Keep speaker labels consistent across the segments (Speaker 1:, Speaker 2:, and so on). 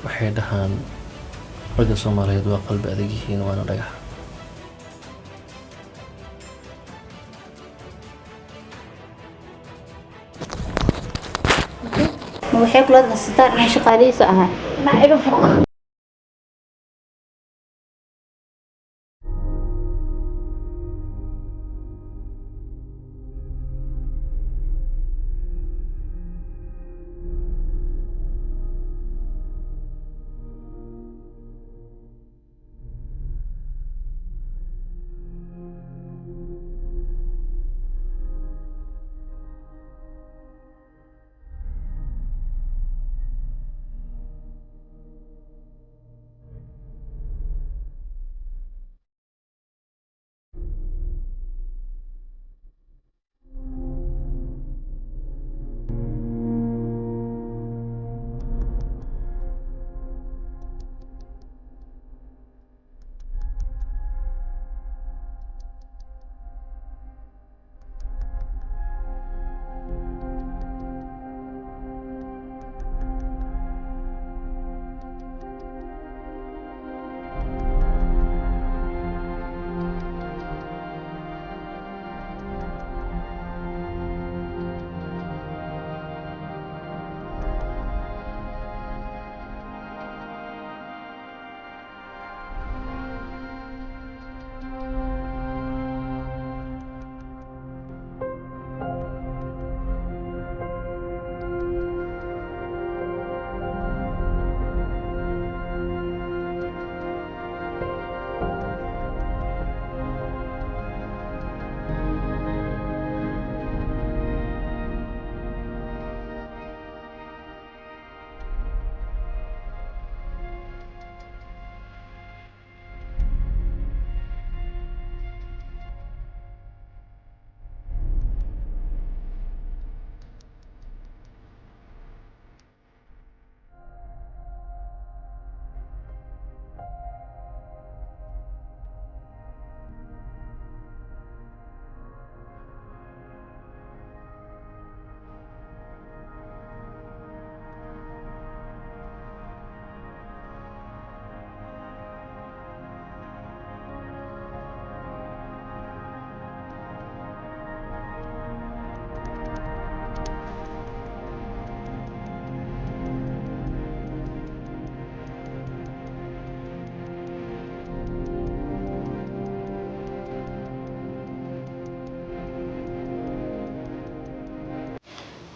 Speaker 1: waxay dhahaan ragga Soomaaliyeed waa qalbi adag yihiin waana dhagax.
Speaker 2: Ma waxay kula qastaan in shaqadiisa ahaa ma iga foq.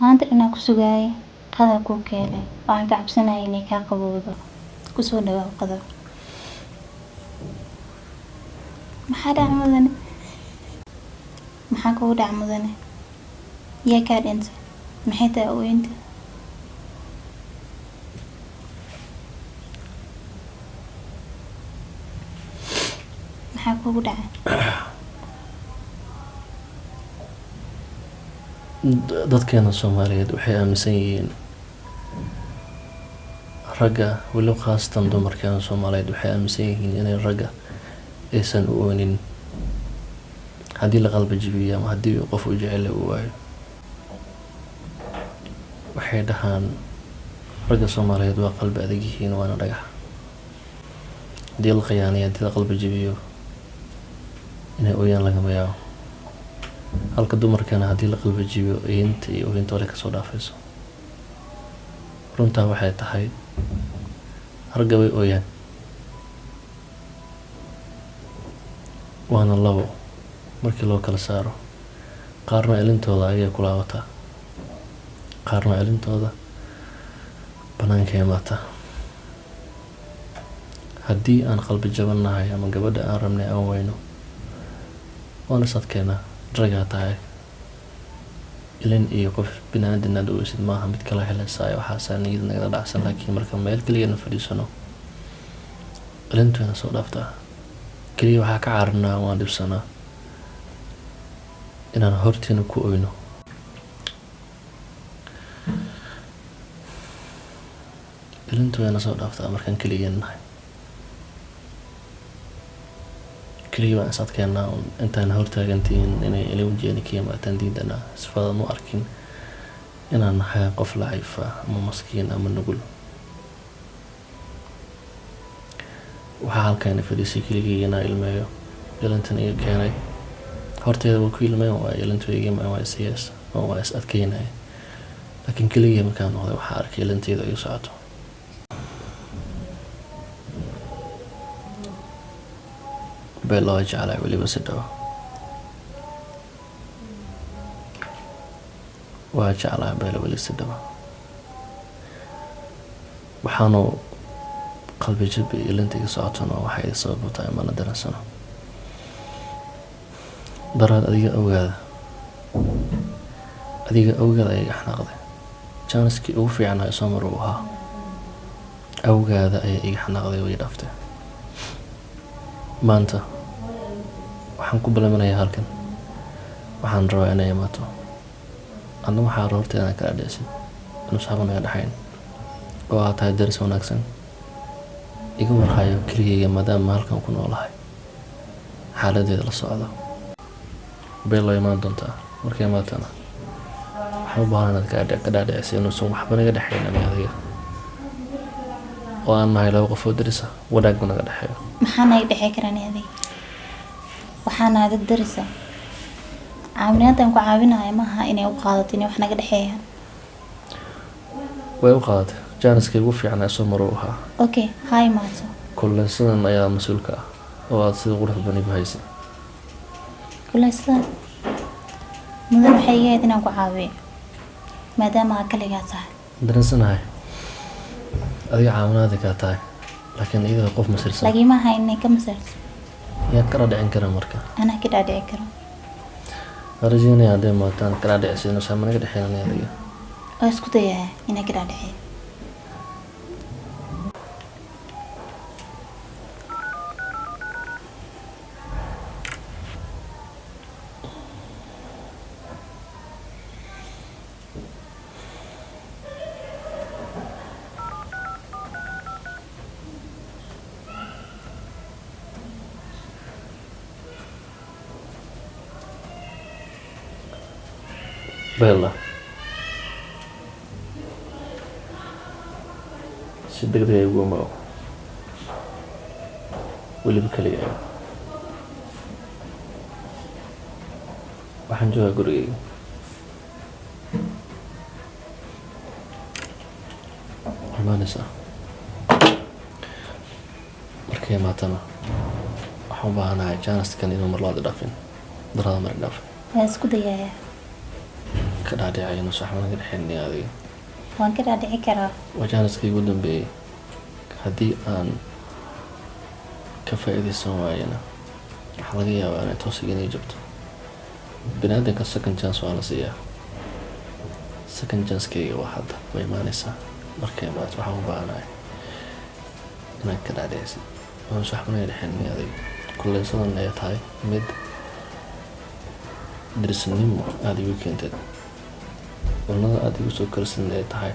Speaker 2: Maanta inaan ku sugayay qadar ku keenay waan ka cabsanahay inay ka qabowdo ku soo dhawaad qadar maxaa dhacay mudane maxaa kugu dhacay mudane yaa ka dhintay maxay tahay ooyinta maxaa kugu dhacay
Speaker 1: dadkeena Soomaaliyeed waxay aaminsan yihiin ragga waliba khaasatan dumarkeena Soomaaliyeed waxay aaminsan yihiin inay ragga aysan u oonin haddii la qalbi jabiyo ama haddii qof u jecel uu waayo. waxay dhahaan ragga Soomaaliyeed waa qalbi adag yihiin waana dhagax. haddii la khiyaanayo haddii la qalbi jabiyo inay ooyaan lagama yaabo, halka dumarkana haddii la qalbi jabiyo ooyinta iyo ooyinta hore kasoo dhaafayso. runtaa waxay tahay ragga way ooyaan waana labo markii loo kala saaro, qaarna ilintooda ayay ku laabataa qaarna ilintooda banaanka imaata. haddii aan qalbi jabanahay ama gabadha aan rabnay aan wayno waana sadkeena ragaa tahay ilin iyo qof binaadin aad ooysid maaha mid kala helaysaay waxaasaa niyad nagala dhacsan. laakiin marka meel keligana fadhiisano ilinteena soo dhaaftaa keliya waxaa ka caarnaa waan dhibsanaa inaan hortiina ku oyno. ilinteena soo dhaaftaa markaan keligeen nahay keliya waan sadkeena intaan hortaagantiin inay ila wajiani ka yimaadaan diidana sifadan u arkin inaan nahay qof laciif ah ama maskiin ama nugul. waxaa halkaana fadhiisay keligii inaa ilmeeyo ilintan iga keenay horteeda waa ku ilmeen waa ilintu igima waa isiyaas oo waa is adkeynaya laakiin keligii markaan noqday waxaa arkay ilinteeda igu socoto beel loo jeclaa weliba si dhawo waa jeclaa beel weli si dhawo waxaanu qalbi jabi ilinta iga socotona waxay sabab u tahay mana daransano daraad adiga awgaada ayay xanaaqday jaaniskii ugu fiicnaa soo mar uu ahaa awgaada ayay iga xanaaqday way dhaaftay maanta waxaan ku balaaminayaa halkan waxaan rabaa inay imaato adna waxaa roorteeda kala dhaysid inuu saxaba naga dhaxayn oo aad tahay daris wanaagsan iga warhayo keligeyga maadaama halkan ku noolahay xaaladeeda la socdo beel loo imaan doontaa markay imaatana waxaan u baahan inaad ka dhaadhicisay inuusan waxba naga dhexayn ani adiga oo aan nahay laba qof oo darisa wanaagba naga dhexeeyo
Speaker 2: maxaa naga dhexey karaan adiga waxaana dad darisa caawinaadaan ku caawinaya maaha inay u qaadato inay wax naga dhexeeyaan
Speaker 1: way u qaadatay jaaniskii ugu fiicnaa soo mar uu ahaa
Speaker 2: okay ha imaato
Speaker 1: kuleysadan ayaa mas-uulka ah oo aad sida qurux badan igu haysay
Speaker 2: kuleysadan mudan waxay iga ahayd inaan ku caawiyo maadaama aa kaligaa tahay
Speaker 1: daransanahay adiga caawinaada kaa tahay laakiin iyadoo qof masirsan
Speaker 2: laakiin maaha inay ka masirto
Speaker 1: yaad ka dhaadhicin kara marka
Speaker 2: anaa ka dhaadhici karo
Speaker 1: waan rajeynaya hadday maataan ka dhaadhicisay inuu saama naga dhexeyn ani adiga
Speaker 2: oo isku dayaa inaa ka dhaadhiciyo
Speaker 1: Bella si degdeg ay ugu imaaw weliba kaliya waxaan joogaa gurigeyga imaanaysaa markay imaatana waxaan u baahanahay janiskan inuu mar labaad dhaafin darada mar dhaafin
Speaker 2: waa isku dayaa
Speaker 1: ka dhaadhicay inuu saxba naga dhexeyn adiga
Speaker 2: waan ka dhaadhici karaa
Speaker 1: waa jaaniskii ugu dambeeyey haddii aan ka faa'iidaysan waayana waxaa laga yaabaa inay toosiga inay jabto biniaadanka second chance waa la siiyaa second chancekeyga waa hadda way imaanaysaa markay imaato waxaan u baahanahay inaad ka dhaadhicisid inuu saxba naga dhexeyn adiga kuleysadan ay tahay mid darisnimo aada igu keenteed cunada aada igu soo karisid ay tahay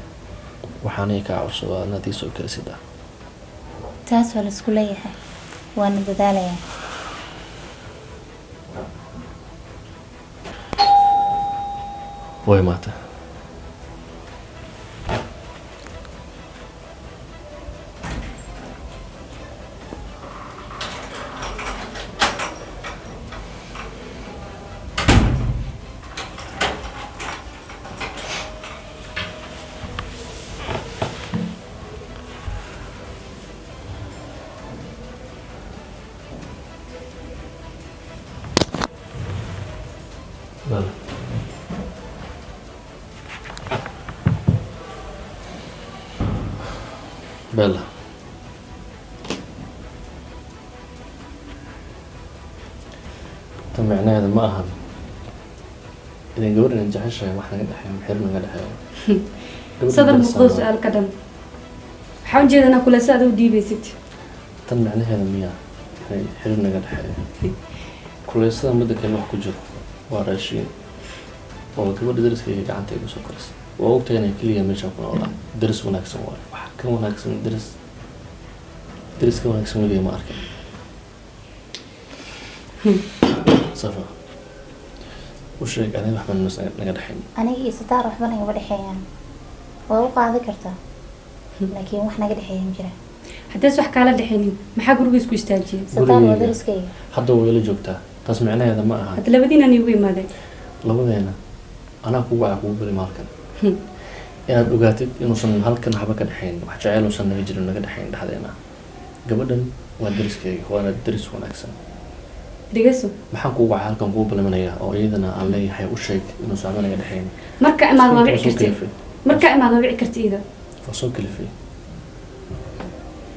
Speaker 1: waxaanay kaa cusubaa inaad ii soo karisid ah
Speaker 2: taas waa la isku leeyahay waana dadaalayaa
Speaker 1: way imaatay Bella. Bella. tan micnaheeda ma ahan inay gabadhan jeceshahay wax naga dhexeeyo xir naga dhexeeyo
Speaker 3: sadar muqdo su-aal ka dhan waxaan ujeedanaa kule si aad u dhiibaysid
Speaker 1: tan micnaheeda miyaa inay xir naga dhexeeyo kuleysada mudda kale wax ku jiro waa raashiin oo gabadha dariskayga gacanta igu soo korisay waa ogtahay inay keliya meeshaan ku noolaa daris wanaagsan waayo wax ka wanaagsan daris ka wanaagsan weliga ma arkin safa u sheeg aniga waxba naga dhexayn
Speaker 2: aniga iyo sataar waxba nagama dhexeeyaan waa u qaadi kartaa laakiin wax naga dhexeeya ma jira
Speaker 3: haddays wax kaala dhexaynin maxaa guriga isku istaajiyay
Speaker 2: Sataan waa dariskayga.
Speaker 1: hadda way ila joogtaa taas macnaheeda ma aha
Speaker 3: hadda labadiinaan iigu imaadeen
Speaker 1: labadeena anaa kugu waca kugu bari maalkan inaad ogaatid inuusan halkan waxba ka dhexayn wax jecel uusan naga jirin naga dhexayn dhexdeena gabadhan waa dariskayga waana daris wanaagsan
Speaker 3: dhegeyso
Speaker 1: maxaan kugu waca halkan kugu balmanaya oo iyadana aan leeyahay u sheeg inuusan waxba naga dhexayn
Speaker 3: marka imaad waa wici kartid marka imaad waa wici kartid ida
Speaker 1: waa soo kalifay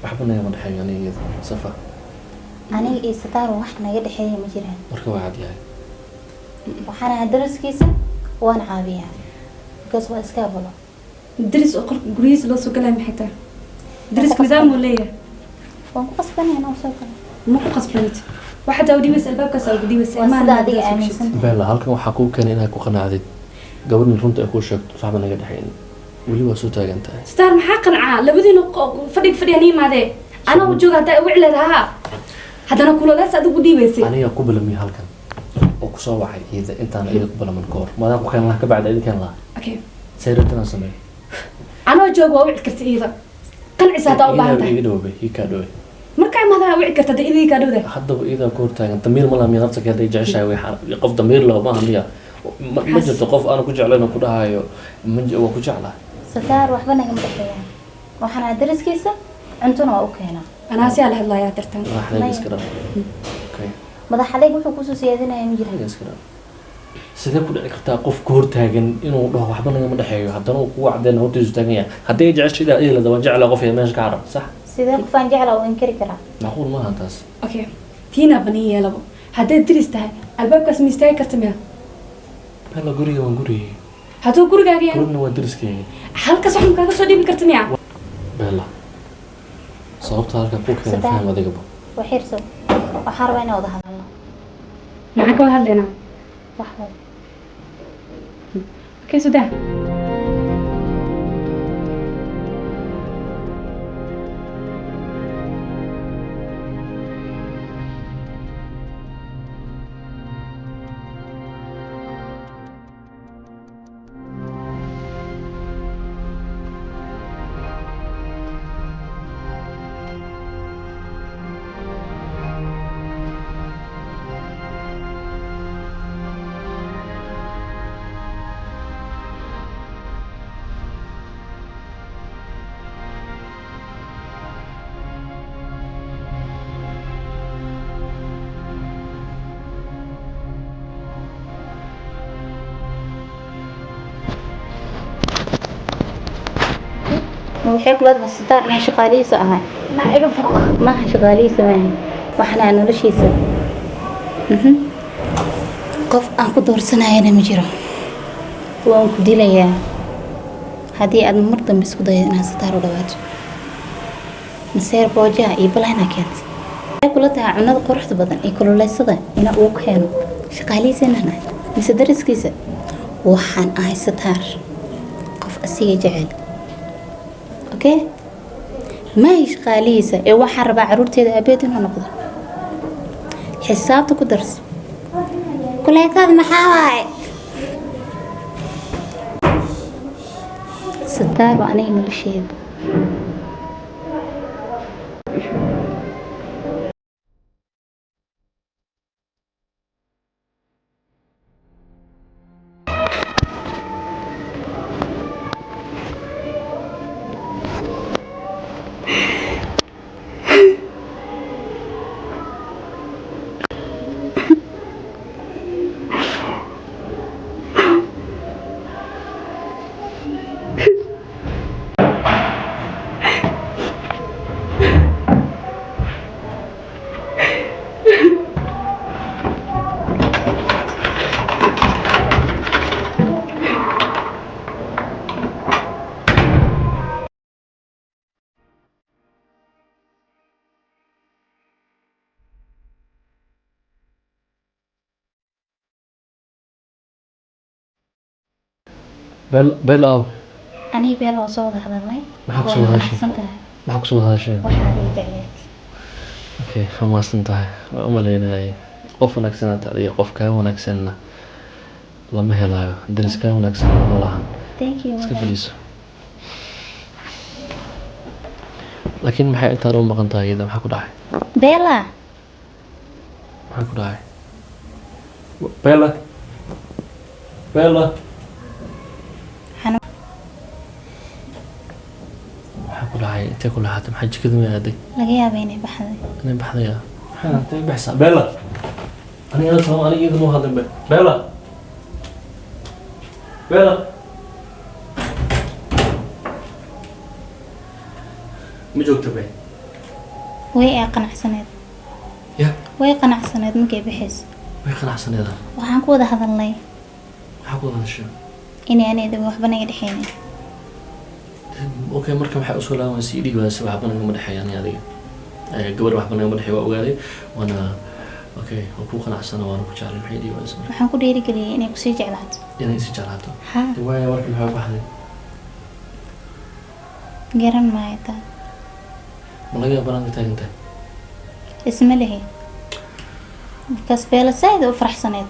Speaker 1: waxba nagama dhexeeyo aniga iyada safa
Speaker 2: Aniga iyo Sataan wax naga dhexeeya ma jiraan.
Speaker 1: marka waa cad yahay
Speaker 2: Waxaan ahaa dariskiisa waan caawiyaa. Because waa iska balo.
Speaker 3: daris oo qolka gurigiisa loo soo galay maxay tahay dariska nidaam uu leeyahay
Speaker 2: Waan ku qasbanay inaan soo galo.
Speaker 3: ma ku qasbanid waxa taa udhiibay albaabkaas aa udhiibay
Speaker 2: Waa sida adiga aaminsan tahay.
Speaker 1: bella halkan waxaa kuu keenay inaad ku qanacdid gabadhan runta ay kuu sheegto waxba naga dhexayn weli waa soo taagan tahay
Speaker 3: star maxaa qancaa labadiina fadhiga ni imaadee anaa jooga haddaa wici leedahaa haddana kulolaas adigu dhiibaysay
Speaker 1: aniga ku balamiya halkan oo kusoo wacay iyada intaan iyada ku balaman ka hor maadaan ku keen lahaa ka bacda idin keen lahaa
Speaker 3: okay
Speaker 1: sayratanaan sameey
Speaker 3: anoo jooga waa wici karta iyada qancisa haddaa u baahan tahay
Speaker 1: iga dhawabay ii kaa dhaway
Speaker 3: markaa imaadaha wici karta hadda idii kaa dhowda
Speaker 1: haddaba iyadaa ku hortaagan damiir ma laha miya nafta hadday jeceshahay way qof damiir leh maaha miya ma jirto qof aanu ku jeclayn oo ku dhahayo waa ku jeclaa
Speaker 2: Sataan waxba naga dhexeeyaan. Waxaan ahaa dariskiisa cuntuna waa u keenaa.
Speaker 3: anaa si ala hadlayaa tartan
Speaker 1: madaxdayga iska dhaf okay
Speaker 2: Madax adeeg wuxuu ku soo siyaadinaya ma jiraan.
Speaker 1: iska dhaf sidee ku dhici kartaa qof ku hortaagan inuu dhaho waxba nagama dhexeeyo haddana uu kugu caddeyn hortiisu taagan yahay haddii ay jeceshahay iyada la daba jeclaa qof ee meesha ka carab sax
Speaker 2: Sidee ku faan jeclaa oo inkiri karaa.
Speaker 1: macquul maaha taas
Speaker 3: okay tiina bani yeelabo hadday diris tahay albaabkaas ma istaagi karta miya
Speaker 1: bella guriga waan guriyay
Speaker 3: hadduu gurigaaga yahay
Speaker 1: gurigna waa dariskayga
Speaker 3: halkaas wax kaaga soo dhiibi karta miya
Speaker 1: bella sababta halka ku keenay
Speaker 2: Sataan.
Speaker 1: faham adigaba
Speaker 2: Waxirso. Waxaan rabaa inaan wada hadalno.
Speaker 3: maxaan ka wada hadlaynaa
Speaker 2: Wax wada.
Speaker 3: okay sudah
Speaker 2: waxay kula Sataan inaan shaqaalihiisa ahay. Ma shaqaalihiisa maahan. Waxaan noloshiisa. Qof aan ku doorsanayana ma jiro. Waan ku dilayaa. Haddii aad mar dambe isku daydo inaad Sataan u dhawaato. Maseer booja iyo balayna keent. Waxay kula tahay cunada quruxda badan ee kululeysada ina uu keeno. Shaqaalihiisa nahna. Mise dariskiisa. Waxaan ahay Sataan. Qof asiga jecel. okay ما هيش قاليسة إيه واحد ربع عرورتي ذا أبيت إنه نقض حسابته كدرس كل هذا محاوي ستار وأنا من الشيء
Speaker 1: bel aw
Speaker 2: أنا بيلا وصوت هذا الماي
Speaker 1: maxaa kusoo hadashay maxaa kusoo hadashay
Speaker 2: وحالي بعيد
Speaker 1: okay waa mahadsan tahay waa umaleynayay qof wanaagsanaa tahay iyo qof kaa wanaagsanna lama helaayo daris kaa wanaagsan ma lahan
Speaker 2: thank you
Speaker 1: iska fadhiiso laakiin maxay intaan u maqan tahay iyada maxaa ku dhacay
Speaker 2: Bella.
Speaker 1: maxaa ku dhacay Bella Bella
Speaker 2: Xanu
Speaker 1: maxaa ku dhacay intee ku lahaatay maxaa jikada ma aaday
Speaker 2: laga yaabaa inay baxday.
Speaker 1: inay baxdaya maxaa intee baxsaa Bella aniga tao aniga iyada ma hadlin Bella Bella ma joogto bay
Speaker 2: Way ay qanacsaneed.
Speaker 1: ya
Speaker 2: Way qanacsaneed markay bixis.
Speaker 1: way qanacsaneeda
Speaker 2: Waxaan ku wada hadalnay
Speaker 1: maxaa ku hadashay
Speaker 2: inay anayda waxba naga dhexeynay.
Speaker 1: okay marka maxay usoo laabanaysa idhi waase waxba nagama dhexeeyaan adiga gabar waxba nagama dhexeeyo waa ogaaday waana okay waa ku qanacsana waana ku jeclay maxay idhi waase
Speaker 2: Waxaan ku dhiirigeliyay inay ku sii jeclaato.
Speaker 1: inay si jeclaato
Speaker 2: Ha,
Speaker 1: waayo marka maxaa baxday
Speaker 2: garan maayo taa.
Speaker 1: ma laga yaabaa inaad taagantahay
Speaker 2: Isma lehe. Because Bella said u faraxsaneed.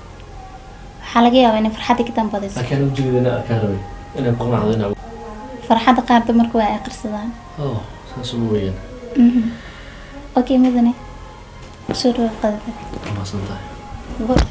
Speaker 2: Waxaa laga yaabaa inay farxadda ka dambadayso.
Speaker 1: laakiin ujeedana arkaan rabay inay ku qanacdo inaa
Speaker 2: Farxadda qaar dumarku waa ay qarsadaan.
Speaker 1: oh saas uma weeyaan
Speaker 2: Okay, mudane. Soo dhawaad qadada.
Speaker 1: waa maasan tahay
Speaker 2: Good.